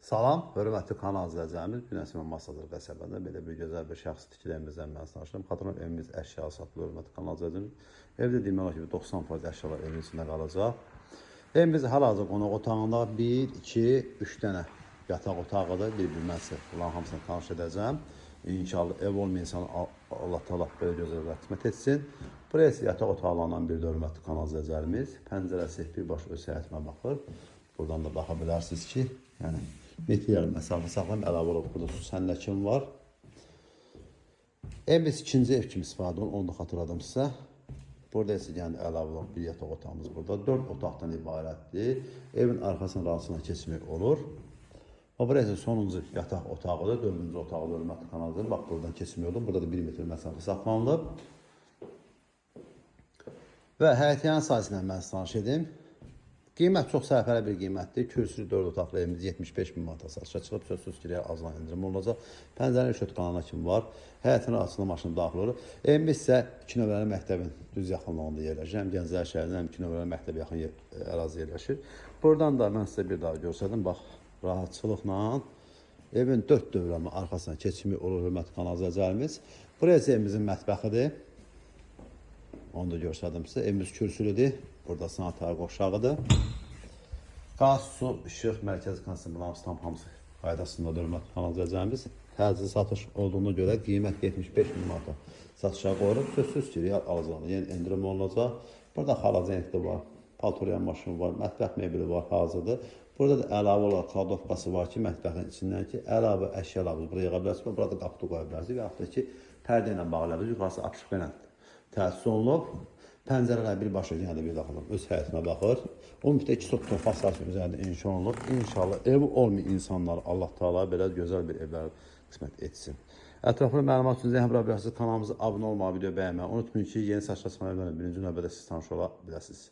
Salam, hörmətli kanal izləyicilərimiz. Bir Nəsimə Masadır qəsəbəndə belə bir gözəl bir şəxsi tikiləyimizdən mən tanışdım. Xatırlam evimiz əşya satılır, hörmətli kanal izləyicilərimiz. Evdə demək olar ki, 90% əşyalar evin içində qalacaq. Evimiz hal-hazırda qonaq otağında 1, 2, 3 dənə yataq otağıdır. Bir-bir sizə bunların hamısını tanış edəcəm. İnşallah ev olmayan insanı Allah təala belə gözəl rəhmət etsin. Buraya isə yataq otaqlarından bir də hörmətli kanal izləyicilərimiz. Pəncərəsi birbaşa öz həyətimə baxır. Buradan da baxa bilərsiniz ki, yəni metrlər məsafə saxlayım, əlavə olub burada su sənləkim var. Evimiz ikinci ev kimi istifadə olun, onu da xatırladım sizə. Burada isə yəni əlavə olub bir yataq otağımız burada. 4 otaqdan ibarətdir. Evin arxasının arasına keçmək olur. Burası sonuncu yataq otağıdır, 4-cü otağı hörmətli kanaldır. Bax, buradan keçmək olur. Burada da 1 metr məsafə saxlanılıb. Və həyətyanı sayəsindən mən size tanış edim. Qiymət çox sərfəli bir qiymətdir. Kürsülü 4 otaqlı evimiz 75.000 manata satışa çıxıb. Sözsüz ki, azdan indirim olacaq. Pəncərənin şöt qanalına kimi var. Həyətin arasında maşın daxil olur. Evimiz isə 2 nömrəli məktəbin düz yaxınlığında yerləşir. Həm Gənclər şəhərində həm 2 nömrəli məktəbə yaxın ərazi yerləşir. Buradan da mən sizə bir daha görsədim. Bax, rahatçılıqla evin 4 dövrəmi arxasına keçimi olur hörmətli kanal izləyicilərimiz. Burası evimizin mətbəxidir. Onu da görsədim sizə. Evimiz kürsülüdür. Burada sanatar qoşağıdır. Qaz, su, işıq, mərkəzi kondisioner hamısı qaydasında hörmətli kanal izləyicilərimiz. Təcili satış olduğuna görə qiymət 75.000 manata satışa qoyulub. Sözsüz ki, real alıcılarına yeni endirim olunacaq. Burada xalazenlikdə var, paltoriyan maşını var, mətbəx mebeli var, hazırdır. Burada da əlavə olaraq kladovkası var ki, mətbəxin içindən ki, əlavə əşyalarımız buraya yağa bilərsiniz. Burada qapı qoya bilərsiniz və yaxud da ki, pərdə ilə bağlayabilirsiniz. Yuxarısı apışıq ilə təsis olunub. Pəncərələr birbaşa yəni bir daxiləm öz həyətinə baxır. Onun bir də 2 sot fasası üzərində inşa olunub. İnşallah evi olmayan insanlar Allah Teala belə gözəl bir evlər qismət etsin. Ətraflı məlumat üçün Zəhra Bəyazlı kanalımıza abunə olmağı, video bəyənməyi unutmayın ki, yeni saçma evlərlə birinci növbədə siz tanış ola biləsiniz.